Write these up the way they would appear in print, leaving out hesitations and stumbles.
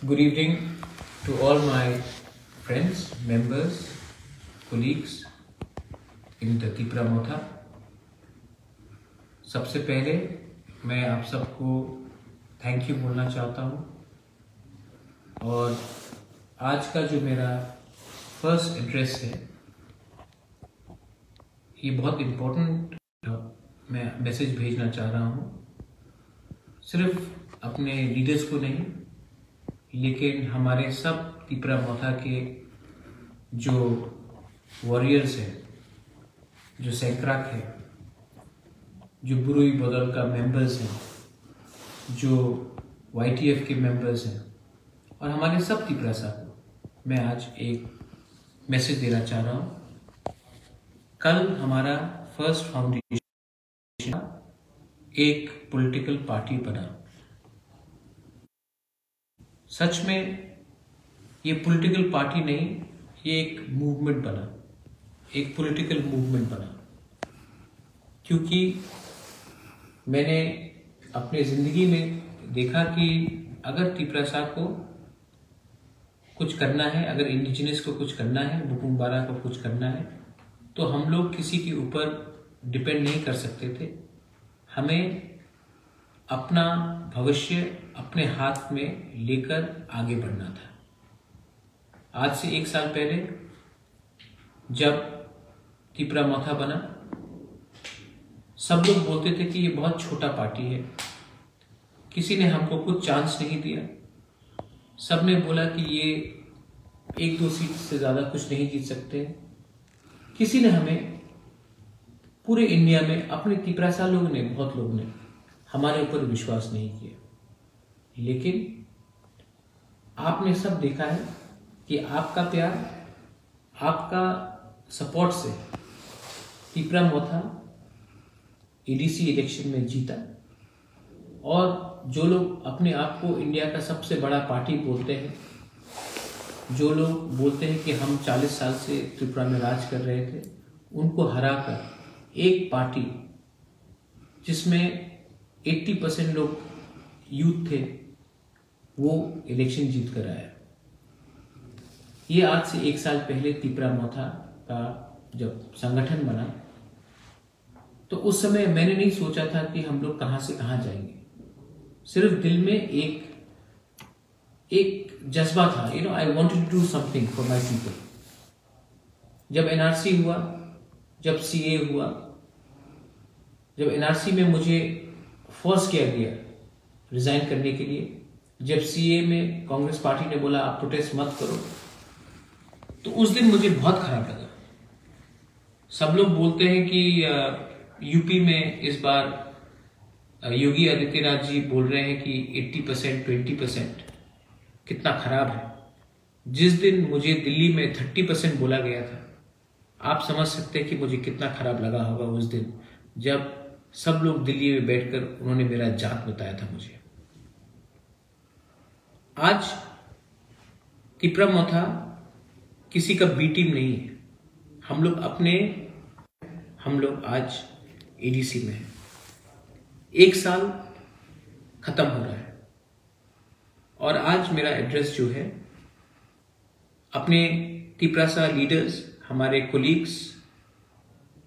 Good evening to all my friends, members, colleagues in the Tipra Motha। सबसे पहले मैं आप सबको थैंक यू बोलना चाहता हूँ और आज का जो मेरा फर्स्ट एड्रेस है ये बहुत इम्पोर्टेंट मैं मैसेज भेजना चाह रहा हूँ, सिर्फ अपने लीडर्स को नहीं लेकिन हमारे सब तिपरा मोथा के जो वॉरियर्स हैं, जो सैक्राक है, जो बुरुई बदल का मेंबर्स हैं, जो YTF के मेंबर्स हैं और हमारे सब तिपरा साहब, मैं आज एक मैसेज देना चाह रहा हूँ। कल हमारा फर्स्ट फाउंडेशन एक पॉलिटिकल पार्टी बना। सच में ये पॉलिटिकल पार्टी नहीं, ये एक मूवमेंट बना, एक पॉलिटिकल मूवमेंट बना। क्योंकि मैंने अपने ज़िंदगी में देखा कि अगर तिपरा साहब को कुछ करना है, अगर इंडिजिनस को कुछ करना है, बुकुम्बारा को कुछ करना है, तो हम लोग किसी के ऊपर डिपेंड नहीं कर सकते थे। हमें अपना भविष्य अपने हाथ में लेकर आगे बढ़ना था। आज से 1 साल पहले जब तिपरा मोथा बना, सब लोग बोलते थे कि ये बहुत छोटा पार्टी है, किसी ने हमको कुछ चांस नहीं दिया। सब ने बोला कि ये 1-2 सीट से ज़्यादा कुछ नहीं जीत सकते। किसी ने हमें पूरे इंडिया में अपने तिपरा सा लोगों ने, बहुत लोगों ने हमारे ऊपर विश्वास नहीं किया। लेकिन आपने सब देखा है कि आपका प्यार, आपका सपोर्ट से तिपरा मोथा ADC इलेक्शन में जीता। और जो लोग अपने आप को इंडिया का सबसे बड़ा पार्टी बोलते हैं, जो लोग बोलते हैं कि हम 40 साल से त्रिपुरा में राज कर रहे थे, उनको हराकर एक पार्टी जिसमें 80% लोग यूथ थे, वो इलेक्शन जीत कर आया। ये आज से 1 साल पहले तिपरा मोथा का जब संगठन बना, तो उस समय मैंने नहीं सोचा था कि हम लोग कहाँ से कहाँ जाएंगे। सिर्फ दिल में एक जज्बा था, I wanted to do something for my people. जब NRC हुआ, जब CA हुआ, जब NRC में मुझे फोर्स किया गया रिजाइन करने के लिए, जब CA में कांग्रेस पार्टी ने बोला आप प्रोटेस्ट मत करो, तो उस दिन मुझे बहुत खराब लगा। सब लोग बोलते हैं कि यूपी में इस बार योगी आदित्यनाथ जी बोल रहे हैं कि 80% 20%, कितना खराब है। जिस दिन मुझे दिल्ली में 30% बोला गया था, आप समझ सकते हैं कि मुझे कितना खराब लगा होगा उस दिन, जब सब लोग दिल्ली में बैठकर उन्होंने मेरा जात बताया था मुझे। आज तिपरा मोथा किसी का बी टीम नहीं है, हम लोग आज ADC में हैं। 1 साल खत्म हो रहा है और आज मेरा एड्रेस जो है अपने तिपरा सा लीडर्स, हमारे कोलीग्स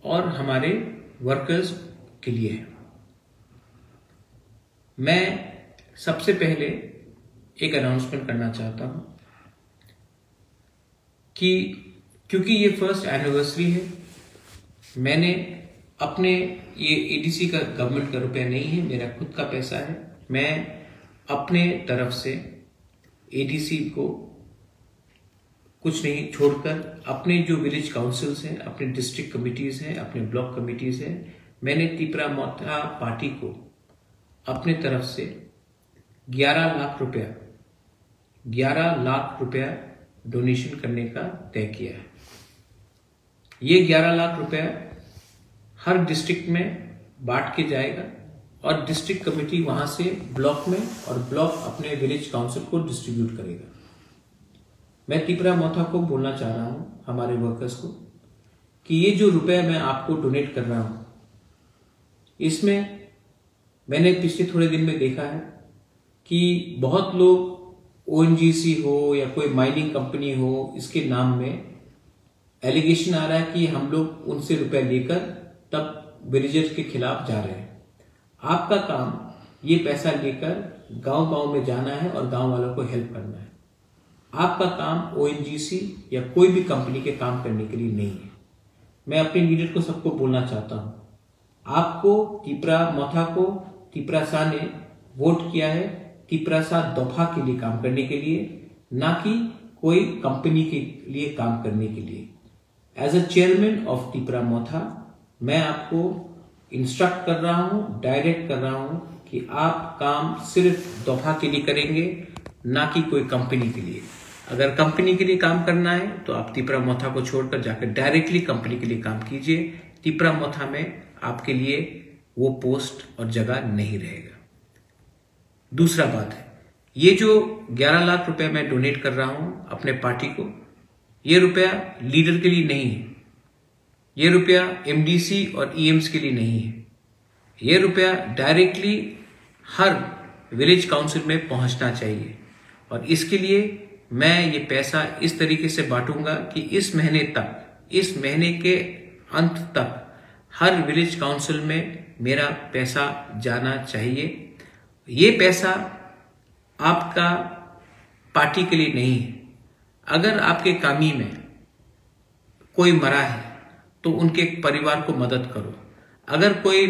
और हमारे वर्कर्स के लिए है। मैं सबसे पहले एक अनाउंसमेंट करना चाहता हूं कि क्योंकि ये फर्स्ट एनिवर्सरी है, मैंने अपने ये ADC का गवर्नमेंट का रुपया नहीं है, मेरा खुद का पैसा है। मैं अपने तरफ से ADC को कुछ नहीं छोड़कर अपने जो विलेज काउंसिल्स हैं, अपने डिस्ट्रिक्ट कमिटीज हैं, अपने ब्लॉक कमिटीज हैं, मैंने तिपरा मोथा पार्टी को अपने तरफ से 11 लाख रुपया डोनेशन करने का तय किया है। ये 11 लाख रुपया हर डिस्ट्रिक्ट में बांट के जाएगा और डिस्ट्रिक्ट कमेटी वहां से ब्लॉक में और ब्लॉक अपने विलेज काउंसिल को डिस्ट्रीब्यूट करेगा। मैं तिपरा मोथा को बोलना चाह रहा हूं, हमारे वर्कर्स को, कि ये जो रुपया मैं आपको डोनेट कर रहा हूं, इसमें मैंने पिछले थोड़े दिन में देखा है कि बहुत लोग ओएनजीसी हो या कोई माइनिंग कंपनी हो, इसके नाम में एलिगेशन आ रहा है कि हम लोग उनसे रुपए लेकर तब विलेजर्स के खिलाफ जा रहे हैं। आपका काम ये पैसा लेकर गांव-गांव में जाना है और गांव वालों को हेल्प करना है। आपका काम ओएनजीसी या कोई भी कंपनी के काम करने के लिए नहीं है। मैं अपने लीडर को सबको बोलना चाहता हूं, आपको तिपरा मोथा को तिपरा शाह ने वोट किया है तिपरा शाह दफा के लिए काम करने के लिए, ना कि कोई कंपनी के लिए काम करने के लिए। As a chairman of Tipra Motha मैं आपको इंस्ट्रक्ट कर रहा हूं, डायरेक्ट कर रहा हूं कि आप काम सिर्फ दफा के लिए करेंगे, ना कि कोई कंपनी के लिए। अगर कंपनी के लिए काम करना है तो आप तिपरा मोथा को छोड़कर जाकर डायरेक्टली कंपनी के लिए काम कीजिए। तिपरा मोथा में आपके लिए वो पोस्ट और जगह नहीं रहेगा। दूसरा बात है, ये जो 11 लाख रुपए मैं डोनेट कर रहा हूं अपने पार्टी को, ये रुपया लीडर के लिए नहीं है, ये रुपया एमडीसी और ईएम्स के लिए नहीं है, ये रुपया डायरेक्टली हर विलेज काउंसिल में पहुंचना चाहिए। और इसके लिए मैं ये पैसा इस तरीके से बांटूंगा कि इस महीने के अंत तक हर विलेज काउंसिल में मेरा पैसा जाना चाहिए। ये पैसा आपका पार्टी के लिए नहीं है। अगर आपके कामी में कोई मरा है तो उनके परिवार को मदद करो। अगर कोई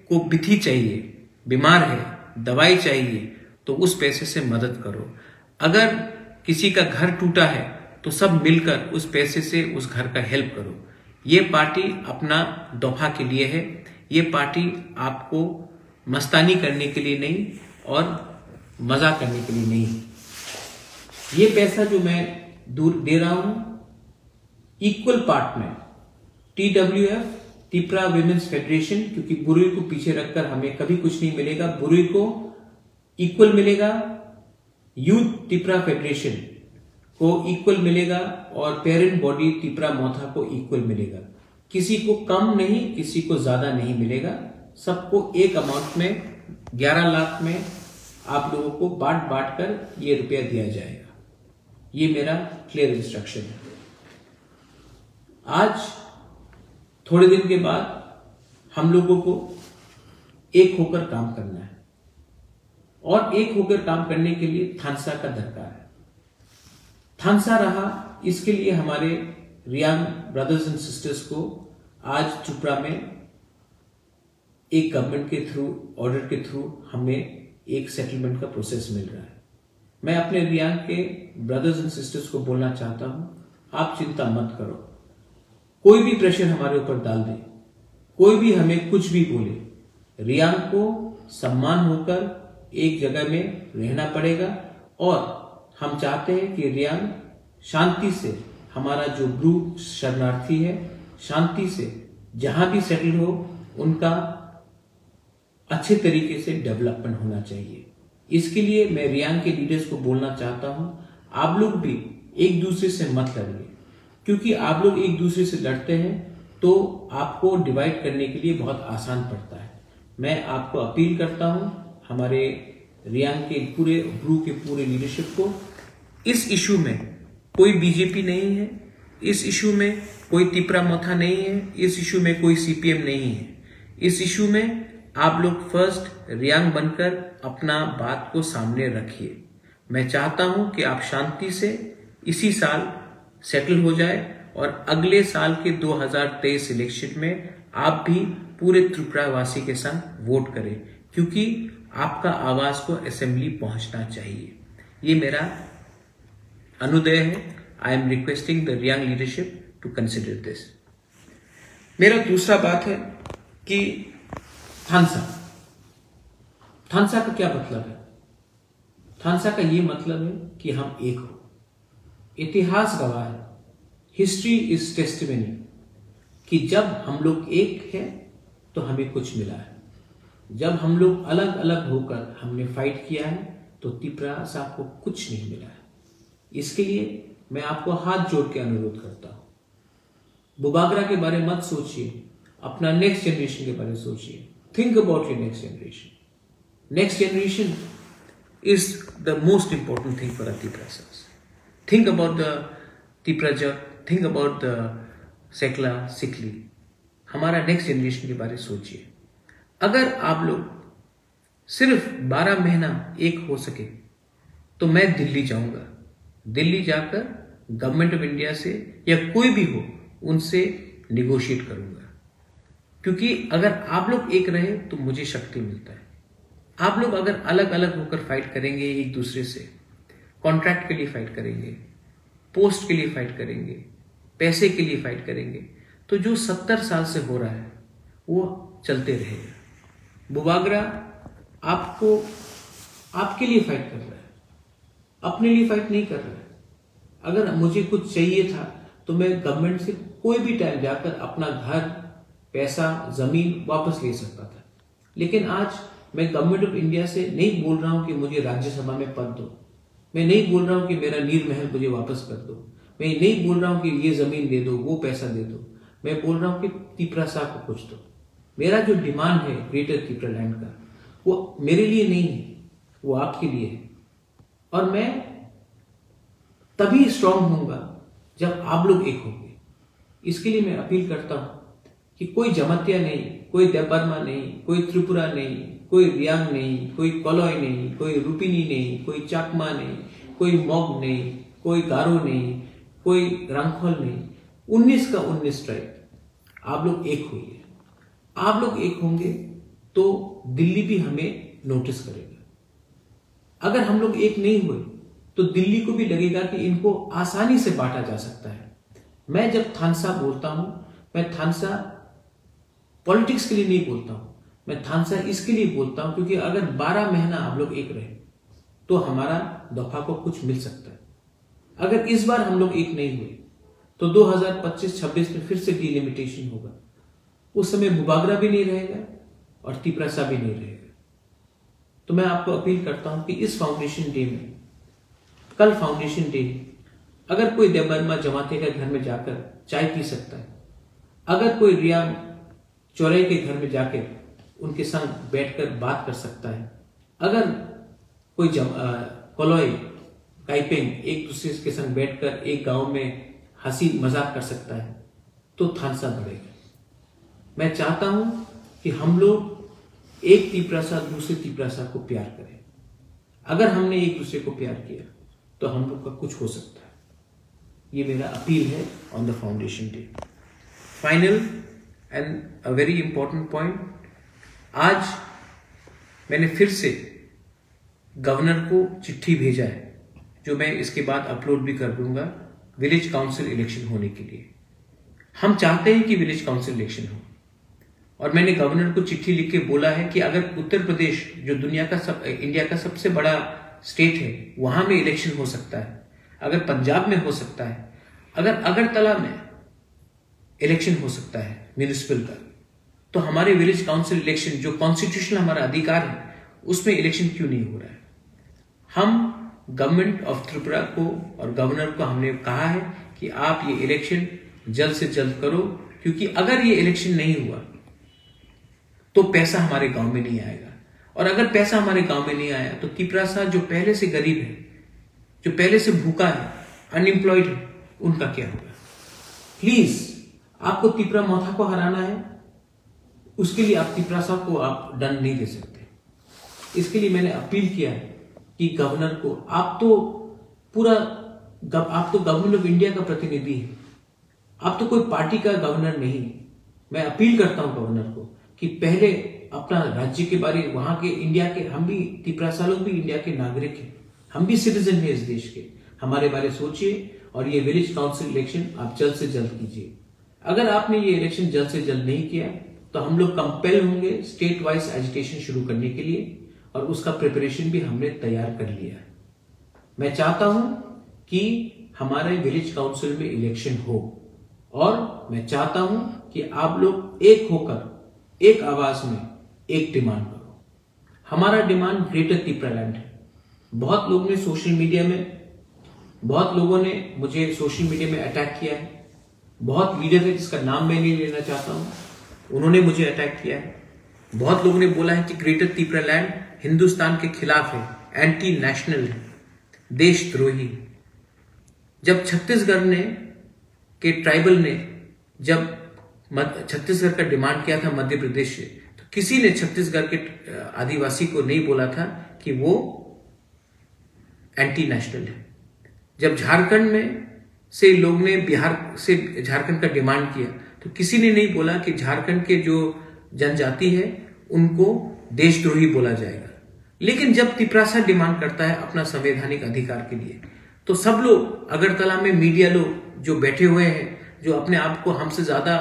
को बिथी चाहिए, बीमार है, दवाई चाहिए, तो उस पैसे से मदद करो। अगर किसी का घर टूटा है तो सब मिलकर उस पैसे से उस घर का हेल्प करो। ये पार्टी अपना दफा के लिए है, ये पार्टी आपको मस्तानी करने के लिए नहीं और मजा करने के लिए नहीं। ये पैसा जो मैं दूर दे रहा हूं इक्वल पार्ट में TWF तिपरा विमेंस फेडरेशन, क्योंकि बुरुई को पीछे रखकर हमें कभी कुछ नहीं मिलेगा, बुरुई को इक्वल मिलेगा, यूथ तिपरा फेडरेशन को इक्वल मिलेगा और पेरेंट बॉडी तिपरा मोथा को इक्वल मिलेगा। किसी को कम नहीं, किसी को ज्यादा नहीं मिलेगा, सबको एक अमाउंट में 11 लाख में आप लोगों को बांट कर ये रुपया दिया जाएगा। ये मेरा क्लियर इंस्ट्रक्शन है। आज थोड़े दिन के बाद हम लोगों को एक होकर काम करना है और एक होकर काम करने के लिए थानसा का दरकार है। थानसा रहा, इसके लिए हमारे रियांग ब्रदर्स एंड सिस्टर्स को आज त्रिपुरा में एक गवर्नमेंट के थ्रू, ऑर्डर के थ्रू हमें एक सेटलमेंट का प्रोसेस मिल रहा है। मैं अपने रियांग के ब्रदर्स एंड सिस्टर्स को बोलना चाहता हूं, आप चिंता मत करो। कोई भी प्रेशर हमारे ऊपर डाल दे, कोई भी हमें कुछ भी बोले, रियांग को सम्मान होकर एक जगह में रहना पड़ेगा। और हम चाहते हैं कि रियांग शांति से, हमारा जो ब्रू शरणार्थी है, शांति से जहां भी सेटल हो, उनका अच्छे तरीके से डेवलपमेंट होना चाहिए। इसके लिए मैं रियांग के लीडर्स को बोलना चाहता हूं, आप लोग भी एक दूसरे से मत लड़िए, क्योंकि आप लोग एक दूसरे से लड़ते हैं तो आपको डिवाइड करने के लिए बहुत आसान पड़ता है। मैं आपको अपील करता हूं, हमारे रियांग के पूरे ब्रू के पूरे लीडरशिप को, इस इशू में कोई बीजेपी नहीं है, इस इशू में कोई तिपरा मोथा नहीं है, इस इशू में कोई सीपीएम नहीं है। इस इशू में आप लोग फर्स्ट रियांग बनकर अपना बात को सामने रखिए। मैं चाहता हूं कि आप शांति से इसी साल सेटल हो जाए और अगले साल के 2023 इलेक्शन में आप भी पूरे त्रिपुरावासी के संग वोट करें, क्योंकि आपका आवाज को असेंबली पहुंचना चाहिए। ये मेरा अनुदय है। I am requesting the Riang leadership to consider this. मेरा दूसरा बात है कि थानसा का क्या मतलब है? थानसा का ये मतलब है कि हम एक हो। इतिहास गवाह है, हिस्ट्री इज टेस्टिमनी, कि जब हम लोग एक हैं तो हमें कुछ मिला है। जब हम लोग अलग अलग होकर हमने फाइट किया है तो तिपरा साहब को कुछ नहीं मिला है। इसके लिए मैं आपको हाथ जोड़ के अनुरोध करता हूं, बुबागरा के बारे में मत सोचिए, अपना नेक्स्ट जनरेशन के बारे में सोचिए। Think about your next generation. Next generation is the most important thing for our Tiprasas. Think about the Tiprajak, think about the Sekla, Sikli. हमारा नेक्स्ट जनरेशन के बारे में सोचिए। अगर आप लोग सिर्फ 12 महीना एक हो सके तो मैं दिल्ली जाऊंगा। दिल्ली जाकर गवर्नमेंट ऑफ इंडिया से या कोई भी हो उनसे निगोशिएट करूंगा, क्योंकि अगर आप लोग एक रहे तो मुझे शक्ति मिलता है। आप लोग अगर अलग अलग होकर फाइट करेंगे एक दूसरे से, कॉन्ट्रैक्ट के लिए फाइट करेंगे, पोस्ट के लिए फाइट करेंगे, पैसे के लिए फाइट करेंगे, तो जो 70 साल से हो रहा है वो चलते रहेगा। बुबागरा आपको आपके लिए फाइट कर रहा है, अपने लिए फाइट नहीं कर रहा है। अगर मुझे कुछ चाहिए था तो मैं गवर्नमेंट से कोई भी टाइम जाकर अपना घर, पैसा, जमीन वापस ले सकता था। लेकिन आज मैं गवर्नमेंट ऑफ इंडिया से नहीं बोल रहा हूं कि मुझे राज्यसभा में पद दो, मैं नहीं बोल रहा हूं कि मेरा नीर महल मुझे वापस कर दो, मैं नहीं बोल रहा हूं कि ये जमीन दे दो, वो पैसा दे दो। मैं बोल रहा हूं कि तिपरासा को कुछ दो। मेरा जो डिमांड है ग्रेटर तिपरा लैंड का, वो मेरे लिए नहीं है, वो आपके लिए है। और मैं तभी स्ट्रांग होऊंगा जब आप लोग एक होंगे। इसके लिए मैं अपील करता हूं कि कोई जमातिया नहीं, कोई देबबर्मा नहीं, कोई त्रिपुरा नहीं, कोई रियांग नहीं, कोई कोलॉय नहीं, कोई रुपिनी नहीं, कोई चाकमा नहीं, कोई मॉग नहीं, कोई गारो नहीं, कोई रंगखोल नहीं, 19 का 19 ट्राइब, आप लोग एक होइए। आप लोग एक होंगे तो दिल्ली भी हमें नोटिस करेगा। अगर हम लोग एक नहीं हुए तो दिल्ली को भी लगेगा कि इनको आसानी से बांटा जा सकता है। मैं जब थानसा बोलता हूं, मैं थानसा पॉलिटिक्स के लिए नहीं बोलता हूं, मैं थानसा इसके लिए बोलता हूं क्योंकि अगर 12 महीना आप लोग एक रहे तो हमारा दफा को कुछ मिल सकता है। अगर इस बार हम लोग एक नहीं हुए तो 2025-26 में फिर से डिलिमिटेशन होगा। उस समय बुबागरा भी नहीं रहेगा और तिपरासा भी नहीं रहेगा। तो मैं आपको अपील करता हूं कि इस फाउंडेशन डे में, कल फाउंडेशन डे, अगर कोई देबबर्मा जमाते के घर में जाकर चाय पी सकता है, अगर कोई रियांग चौरे के घर में जाकर उनके संग बैठकर बात कर सकता है, अगर कोई कोलॉय काइपेंग एक दूसरे के संग बैठकर एक गांव में हंसी मजाक कर सकता है, तो थानसा बढ़ेगा। मैं चाहता हूं कि हम लोग एक तिपरासा दूसरे तिपरासा को प्यार करें। अगर हमने एक दूसरे को प्यार किया तो हम लोग का कुछ हो सकता है। ये मेरा अपील है on the foundation day. Final and a very important point, आज मैंने फिर से गवर्नर को चिट्ठी भेजा है, जो मैं इसके बाद अपलोड भी कर दूंगा, विलेज काउंसिल इलेक्शन होने के लिए। हम चाहते हैं कि विलेज काउंसिल इलेक्शन हो, और मैंने गवर्नर को चिट्ठी लिख के बोला है कि अगर उत्तर प्रदेश जो इंडिया का सबसे बड़ा स्टेट है, वहां में इलेक्शन हो सकता है, अगर पंजाब में हो सकता है, अगर अगरतला में इलेक्शन हो सकता है म्यूनिसिपल का, तो हमारे विलेज काउंसिल इलेक्शन जो कॉन्स्टिट्यूशनल हमारा अधिकार है उसमें इलेक्शन क्यों नहीं हो रहा है। हम गवर्नमेंट ऑफ त्रिपुरा को और गवर्नर को हमने कहा है कि आप ये इलेक्शन जल्द से जल्द करो, क्योंकि अगर ये इलेक्शन नहीं हुआ तो पैसा हमारे गांव में नहीं आएगा, और अगर पैसा हमारे गांव में नहीं आया तो तिपरासा जो पहले से गरीब है, जो पहले से भूखा है, अनएम्प्लॉयड है, उनका क्या होगा। प्लीज, आपको तिपरा मोथा को हराना है, उसके लिए आप तिपरासा को आप दंड नहीं दे सकते। इसके लिए मैंने अपील किया है कि गवर्नर को, आप तो गवर्नमेंट ऑफ इंडिया का प्रतिनिधि है, आप तो कोई पार्टी का गवर्नर नहीं। मैं अपील करता हूं गवर्नर को कि पहले अपना राज्य के बारे, वहां के इंडिया के, हम भी तिपरासा लोग भी इंडिया के नागरिक हैं, हम भी सिटीजन हैं इस देश के, हमारे बारे सोचिए, और ये विलेज काउंसिल इलेक्शन आप जल्द से जल्द कीजिए। अगर आपने ये इलेक्शन जल्द से जल्द नहीं किया तो हम लोग कंपेल होंगे स्टेट वाइज एजुटेशन शुरू करने के लिए, और उसका प्रिपरेशन भी हमने तैयार कर लिया है। मैं चाहता हूं कि हमारे विलेज काउंसिल में इलेक्शन हो, और मैं चाहता हूं कि आप लोग एक होकर एक आवाज में एक डिमांड करो। हमारा डिमांड ग्रेटर तिपरा लैंड है। बहुत लोगों ने सोशल मीडिया में अटैक किया है। बहुत लीडर है जिसका नाम मैं नहीं लेना चाहता हूं, उन्होंने मुझे अटैक किया है। बहुत लोगों ने बोला है कि ग्रेटर तिपरा लैंड हिंदुस्तान के खिलाफ है, एंटी नेशनल है, देशद्रोही। जब छत्तीसगढ़ ने के ट्राइबल ने जब छत्तीसगढ़ का डिमांड किया था मध्य प्रदेश से, तो किसी ने छत्तीसगढ़ के आदिवासी को नहीं बोला था कि वो एंटी नेशनल है। जब झारखंड में से लोग ने बिहार से झारखंड का डिमांड किया, तो किसी ने नहीं बोला कि झारखंड के जो जनजाति है उनको देशद्रोही बोला जाएगा। लेकिन जब तिपरासा डिमांड करता है अपना संवैधानिक अधिकार के लिए, तो सब लोग अगरतला में मीडिया लोग जो बैठे हुए हैं, जो अपने आप को हमसे ज्यादा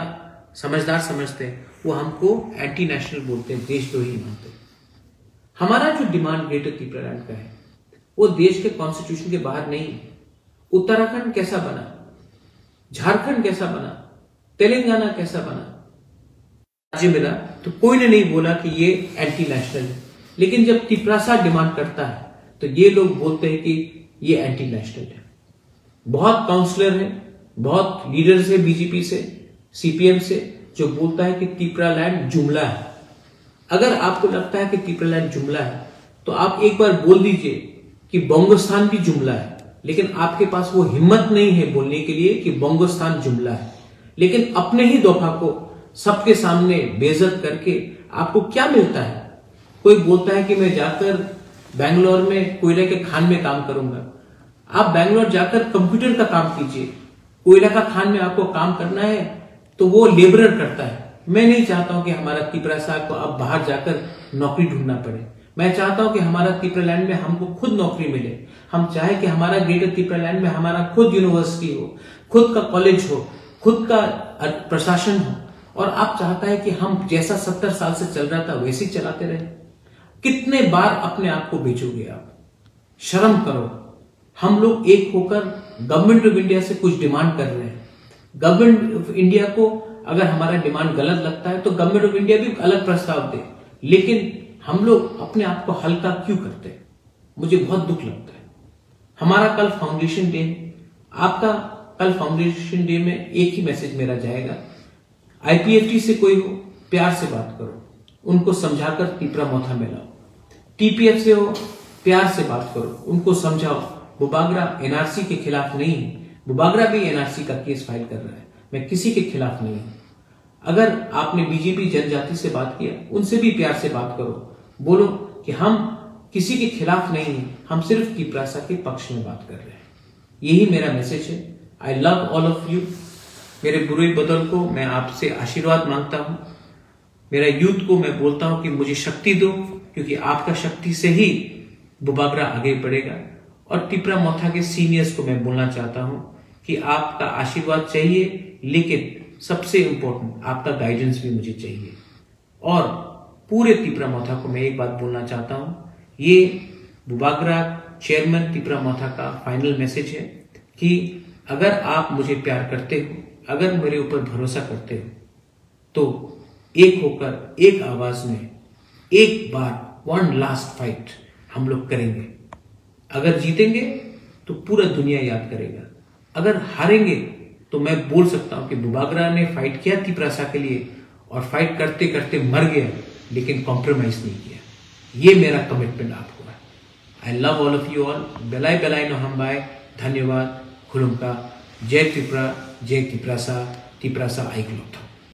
समझदार समझते हैं, वो हमको एंटी नेशनल बोलते हैं, देशद्रोही मानते हैं। हमारा जो डिमांड ग्रेटर त्रिपुरालैंड का है वो देश के कॉन्स्टिट्यूशन के बाहर नहीं है। उत्तराखंड कैसा बना, झारखंड कैसा बना, तेलंगाना कैसा बना, राज्य मिला, तो कोई ने नहीं बोला कि ये एंटी नेशनल है। लेकिन जब तिपरासा डिमांड करता है तो ये लोग बोलते हैं कि ये एंटी नेशनल है। बहुत काउंसलर है, बहुत लीडर्स है बीजेपी से, सीपीएम से, जो बोलता है कि त्रिपुरालैंड जुमला है। अगर आपको लगता है कि त्रिपुरालैंड जुमला है तो आप एक बार बोल दीजिए कि बोंगोस्तान भी जुमला है। लेकिन आपके पास वो हिम्मत नहीं है बोलने के लिए कि बोंगोस्तान जुमला है। लेकिन अपने ही दफा को सबके सामने बेइज्जत करके आपको क्या मिलता है? कोई बोलता है कि मैं जाकर बेंगलोर में कोयले के खान में काम करूंगा। आप बेंगलोर जाकर कंप्यूटर का काम कीजिए। कोयला का खान में आपको काम करना है तो वो लेबरर करता है। मैं नहीं चाहता हूं कि हमारा तिपरासा को अब बाहर जाकर नौकरी ढूंढना पड़े। मैं चाहता हूं कि हमारा त्रिपुरालैंड में हमको खुद नौकरी मिले। हम चाहे कि हमारा ग्रेटर त्रिपुरालैंड में हमारा खुद यूनिवर्सिटी हो, खुद का कॉलेज हो, खुद का प्रशासन हो। और आप चाहता है कि हम जैसा 70 साल से चल रहा था वैसे ही चलाते रहे। कितने बार अपने आप को बेचोगे आप? शर्म करो। हम लोग एक होकर गवर्नमेंट ऑफ इंडिया से कुछ डिमांड कर रहे हैं। गवर्नमेंट ऑफ इंडिया को अगर हमारा डिमांड गलत लगता है तो गवर्नमेंट ऑफ इंडिया भी अलग प्रस्ताव दे। लेकिन हम लोग अपने आप को हल्का क्यों करते हैं? मुझे बहुत दुख लगता है। हमारा कल फाउंडेशन डे है। आपका कल फाउंडेशन डे में एक ही मैसेज मेरा जाएगा। आईपीएफटी से कोई हो, प्यार से बात करो, उनको समझाकर तिपरा मोथा में लाओ। टीपीएफ से हो, प्यार से बात करो, उनको समझाओ। बुबागरा एनआरसी के खिलाफ नहीं है। बुबागरा भी एनआरसी का केस फाइल कर रहा है। मैं किसी के खिलाफ नहीं हूं। अगर आपने बीजेपी जनजाति से बात किया, उनसे भी प्यार से बात करो। बोलो कि हम किसी के खिलाफ नहीं है, हम सिर्फ तिपरासा के पक्ष में बात कर रहे हैं। यही मेरा मैसेज है। I love all of you. मेरे बुरे बदल को मैं आपसे आशीर्वाद मांगता हूं। मेरा यूथ को मैं बोलता हूं कि मुझे शक्ति दो, क्योंकि आपका शक्ति से ही बुबागरा आगे बढ़ेगा। और तिपरा मोथा के सीनियर्स को मैं बोलना चाहता हूं कि आपका आशीर्वाद चाहिए, लेकिन सबसे इंपॉर्टेंट आपका गाइडेंस भी मुझे चाहिए। और पूरे तिपरा मोथा को मैं एक बात बोलना चाहता हूं, ये बुबागरा चेयरमैन तिपरा मोथा का फाइनल मैसेज है कि अगर आप मुझे प्यार करते हो, अगर मेरे ऊपर भरोसा करते हो, तो एक होकर एक आवाज में एक बार वन लास्ट फाइट हम लोग करेंगे। अगर जीतेंगे तो पूरा दुनिया याद करेगा। अगर हारेंगे तो मैं बोल सकता हूं कि बुबागरा ने फाइट किया तिपरासा के लिए और फाइट करते करते मर गया, लेकिन कॉम्प्रोमाइज नहीं किया। ये मेरा कमिटमेंट आपको है। I love all of you all. बेलाय बेलाय नो हम बाय। धन्यवाद। खुलुमका। जय त्रिपुरा, जय तिपरासा, तिपरासा आइकलोथ।